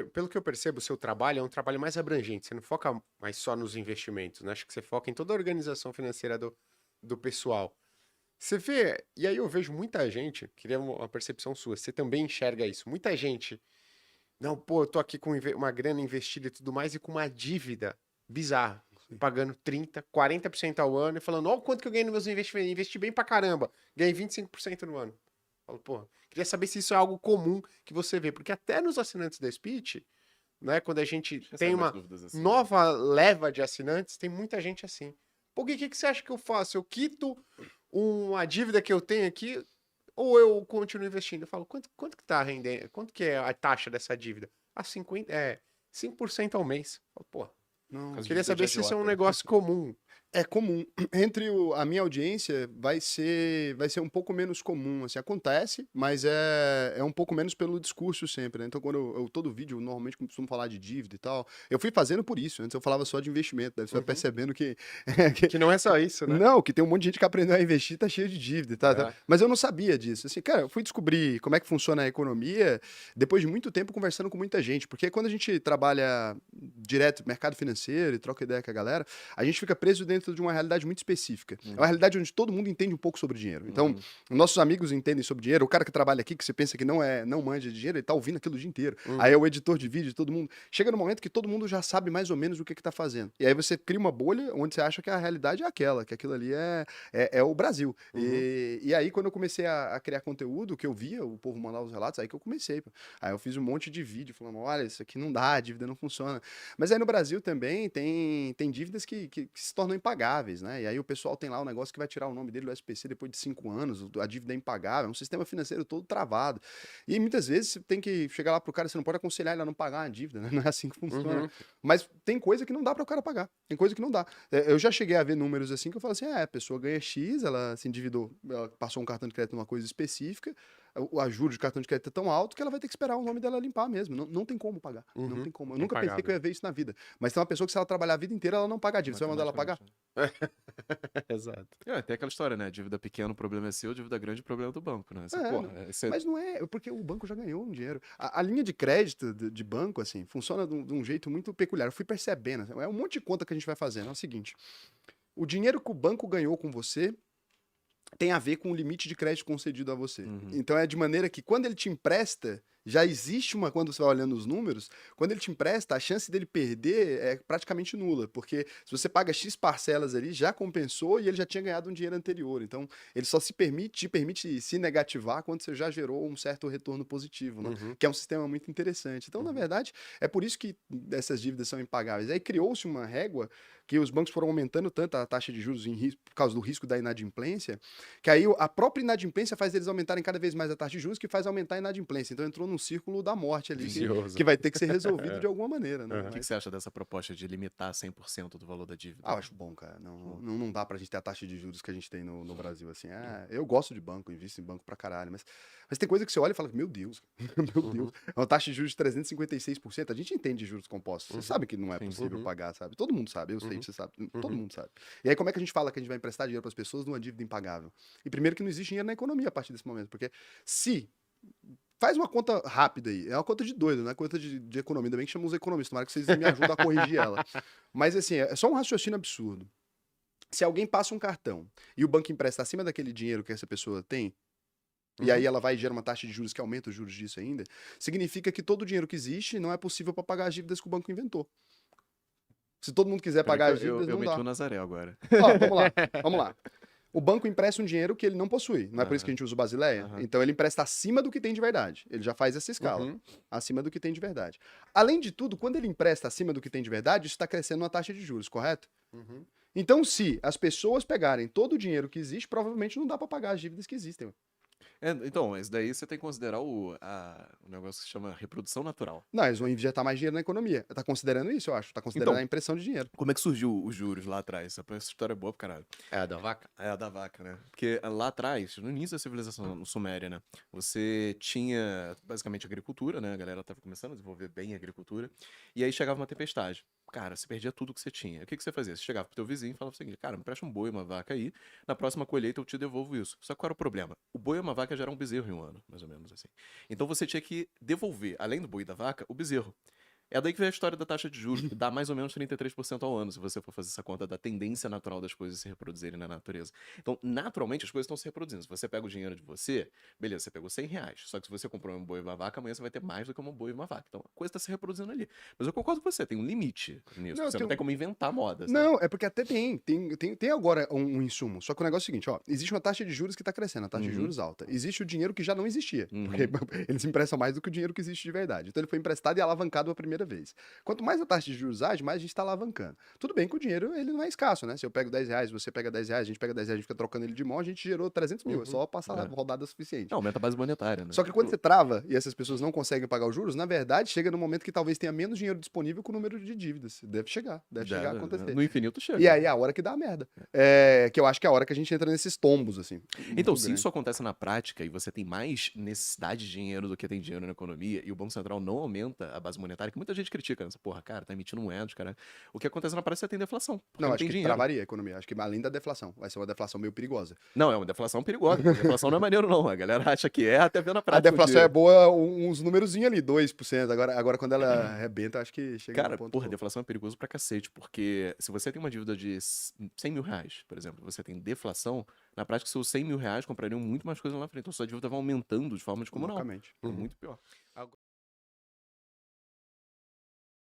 pelo que eu percebo, o seu trabalho é um trabalho mais abrangente. Você não foca mais só nos investimentos, né? Acho que você foca em toda a organização financeira do pessoal. Você vê, e aí eu vejo muita gente, queria uma percepção sua, você também enxerga isso. Muita gente, não, pô, eu tô aqui com uma grana investida e tudo mais, e com uma dívida bizarra, Sim. pagando 30, 40% ao ano e falando, ó, o quanto que eu ganhei nos meus investimentos, investi bem pra caramba, ganhei 25% no ano. Falo, pô, queria saber se isso é algo comum que você vê, porque até nos assinantes da Speech, né, quando a gente gente tem recebe umas uma dúvidas assim, né? nova leva de assinantes, tem muita gente assim. Pô, Gui, o que que você acha que eu faço? Eu quito uma dívida que eu tenho aqui ou eu continuo investindo? Eu falo, quanto que tá rendendo? Quanto que é a taxa dessa dívida? Ah, 5% ao mês. Eu falo, pô, Não, As queria dívidas de saber se isso é um agiota, né? negócio comum. é comum. Entre a minha audiência vai ser um pouco menos comum, assim, acontece, mas é um pouco menos pelo discurso sempre, né? Então, quando todo vídeo, eu normalmente costumo falar de dívida e tal, eu fui fazendo por isso, antes eu falava só de investimento, daí você vai Uhum. percebendo que, Que não é só isso, né? não, que tem um monte de gente que aprendeu a investir, tá cheio de dívida, tá? É. Mas eu não sabia disso, assim, cara, eu fui descobrir como é que funciona a economia depois de muito tempo conversando com muita gente, porque quando a gente trabalha direto no mercado financeiro e troca ideia com a galera, a gente fica preso dentro de uma realidade muito específica. É uma Uhum, realidade onde todo mundo entende um pouco sobre dinheiro. Então, uhum, nossos amigos entendem sobre dinheiro. O cara que trabalha aqui, que você pensa que não manja de dinheiro, ele tá ouvindo aquilo o dia inteiro. Aí é Uhum. o editor de vídeo, todo mundo. Chega no momento que todo mundo já sabe mais ou menos o que tá fazendo. E aí você cria uma bolha onde você acha que a realidade é aquela, que aquilo ali é o Brasil. Uhum. E aí, quando eu comecei a criar conteúdo, que eu via o povo mandar os relatos, aí que eu comecei. Pô. Aí eu fiz um monte de vídeo falando: olha, isso aqui não dá, a dívida não funciona. Mas aí no Brasil também tem dívidas que se tornam impagáveis, né? E aí o pessoal tem lá um negócio que vai tirar o nome dele do SPC depois de 5 anos, a dívida é impagável, é um sistema financeiro todo travado. E muitas vezes você tem que chegar lá pro cara, você não pode aconselhar ele a não pagar a dívida, né? Não é assim que funciona. Uhum. Mas tem coisa que não dá para o cara pagar, tem coisa que não dá. Eu já cheguei a ver números assim que eu falo assim: a pessoa ganha X, ela se endividou, ela passou um cartão de crédito numa coisa específica, a juros de cartão de crédito é tão alto que ela vai ter que esperar o nome dela limpar mesmo. Não tem como pagar. Não Uhum. tem como. Eu É nunca pensei que eu impagável. ia ver isso na vida. Mas tem uma pessoa que, se ela trabalhar a vida inteira, ela não paga a dívida. Você vai mandar ela pagar? matematicamente, né? Exato. Tem aquela história, né? Dívida pequena, o problema é seu, dívida grande, o problema é do banco, né? Você, É, porra, isso é... mas não é, porque o banco já ganhou um dinheiro. A linha de crédito de banco, assim, funciona de um jeito muito peculiar. Eu fui percebendo, assim, é um monte de conta que a gente vai fazendo. É o seguinte: o dinheiro que o banco ganhou com você tem a ver com o limite de crédito concedido a você. Uhum, Então é de maneira que quando ele te empresta, já existe uma, quando você vai olhando os números, quando ele te empresta, a chance dele perder é praticamente nula, porque se você paga X parcelas ali, já compensou e ele já tinha ganhado um dinheiro anterior. Então, ele só te permite se negativar quando você já gerou um certo retorno positivo, né? Uhum. Que é um sistema muito interessante. Então, na Uhum. verdade, é por isso que essas dívidas são impagáveis. Aí criou-se uma régua que os bancos foram aumentando tanto a taxa de juros por causa do risco da inadimplência, que aí a própria inadimplência faz eles aumentarem cada vez mais a taxa de juros, que faz aumentar a inadimplência. Então entrou num círculo da morte ali que Vicioso. vai ter que ser resolvido de alguma maneira, né? Aham. O que você acha dessa proposta de limitar 100% do valor da dívida? Eu acho bom, cara. Hum. Não dá pra gente ter a taxa de juros que a gente tem no Brasil, assim. Eu gosto de banco, invisto em banco pra caralho, mas tem coisa que você olha e fala: meu Deus, meu Deus. Uhum. É uma taxa de juros de 356%. A gente entende de juros compostos. Você Uhum. sabe que não é Sim. possível Uhum. pagar, sabe? Todo mundo sabe, eu sei, Uhum. você sabe, todo Uhum. mundo sabe. E aí, como é que a gente fala que a gente vai emprestar dinheiro pras pessoas numa dívida impagável? E primeiro que não existe dinheiro na economia a partir desse momento, porque se faz uma conta rápida aí. É uma conta de doido, não é conta de economia. Ainda bem que chamam os economistas. Tomara que vocês me ajudem a corrigir ela. Mas, assim, é só um raciocínio absurdo. Se alguém passa um cartão e o banco empresta acima daquele dinheiro que essa pessoa tem, e aí Uhum. ela vai e gera uma taxa de juros que aumenta os juros disso ainda, significa que todo o dinheiro que existe não é possível para pagar as dívidas que o banco inventou. Se todo mundo quiser Peraí que pagar eu, as eu, dívidas, eu não meti dá. o Nazaré agora. Ó, vamos lá, vamos lá. O banco empresta um dinheiro que ele não possui. Não é por isso que a Aham, gente usa o Basileia? aham. Então ele empresta acima do que tem de verdade. Ele já faz essa escala. Uhum. Acima do que tem de verdade. Além de tudo, quando ele empresta acima do que tem de verdade, isso está crescendo uma taxa de juros, correto? Uhum. Então, se as pessoas pegarem todo o dinheiro que existe, provavelmente não dá para pagar as dívidas que existem. Então, isso daí você tem que considerar o negócio que se chama reprodução natural. Não, eles vão injetar mais dinheiro na economia. Tá considerando isso, eu acho. Tá considerando Então, a impressão de dinheiro. como é que surgiu os juros lá atrás? Essa história é boa pra caralho. É a da vaca? É a da vaca, né? Porque lá atrás, no início da civilização suméria, né? Você tinha basicamente agricultura, né? A galera tava começando a desenvolver bem a agricultura. E aí chegava uma tempestade. cara, você perdia tudo que você tinha. O que você fazia? Você chegava pro teu vizinho e falava o seguinte, cara, me presta um boi, uma vaca aí, na próxima colheita eu te devolvo isso. Só que qual era o problema? O boi e uma vaca geram um bezerro em um ano, mais ou menos assim. Então você tinha que devolver, além do boi e da vaca, o bezerro. É daí que vem a história da taxa de juros, que dá mais ou menos 33% ao ano, se você for fazer essa conta da tendência natural das coisas se reproduzirem na natureza. Então, naturalmente, as coisas estão se reproduzindo. Se você pega o dinheiro de você, beleza, você pegou R$ 100. Só que se você comprou um boi e uma vaca, amanhã você vai ter mais do que um boi e uma vaca. Então, a coisa está se reproduzindo ali. Mas eu concordo com você, tem um limite nisso. Não, Você tem não tem um- como inventar moda, sabe? Não, é porque até tem agora um insumo. Só que o negócio é o seguinte, ó, existe uma taxa de juros que tá crescendo, a taxa de Uhum. juros alta. Existe o dinheiro que já não existia, Uhum. porque eles emprestam mais do que o dinheiro que existe de verdade. Então ele foi emprestado e alavancado a primeira vez. Quanto mais a taxa de juros age, mais a gente tá alavancando. Tudo bem que o dinheiro, ele não é escasso, né? Se eu pego R$ 10, você pega R$ 10, a gente pega R$ 10, a gente fica trocando ele de mão, a gente gerou 300 mil, é só passar É. a rodada suficiente. Não, aumenta a base monetária, né? Só que quando você trava e essas pessoas não conseguem pagar os juros, na verdade, chega no momento que talvez tenha menos dinheiro disponível com o número de dívidas. Deve chegar a acontecer. No infinito chega. E aí é a hora que dá a merda. É, que eu acho que é a hora que a gente entra nesses tombos, assim. Então, muito se grande. isso acontece na prática e você tem mais necessidade de dinheiro do que tem dinheiro na economia e o Banco Central não aumenta a base monetária, que muita gente critica, né? Porra, cara, tá emitindo moedas, cara. O que acontece na prática é que você tem deflação. Porque Não, não acho tem que dinheiro. travaria a economia. Acho que além da deflação. Vai ser uma deflação meio perigosa. Não, é uma deflação perigosa. Deflação não é maneiro, não. A galera acha que é, até vendo na prática. A deflação é boa, uns númerozinhos ali, 2%. Agora quando ela arrebenta, acho que chega Cara, no ponto. porra, deflação é perigoso pra cacete, porque se você tem uma dívida de R$ 100 mil, por exemplo, você tem deflação, na prática, seus R$ 100 mil comprariam muito mais coisa lá na frente. Então, sua dívida vai aumentando de forma descomunal. Loucamente. É muito pior.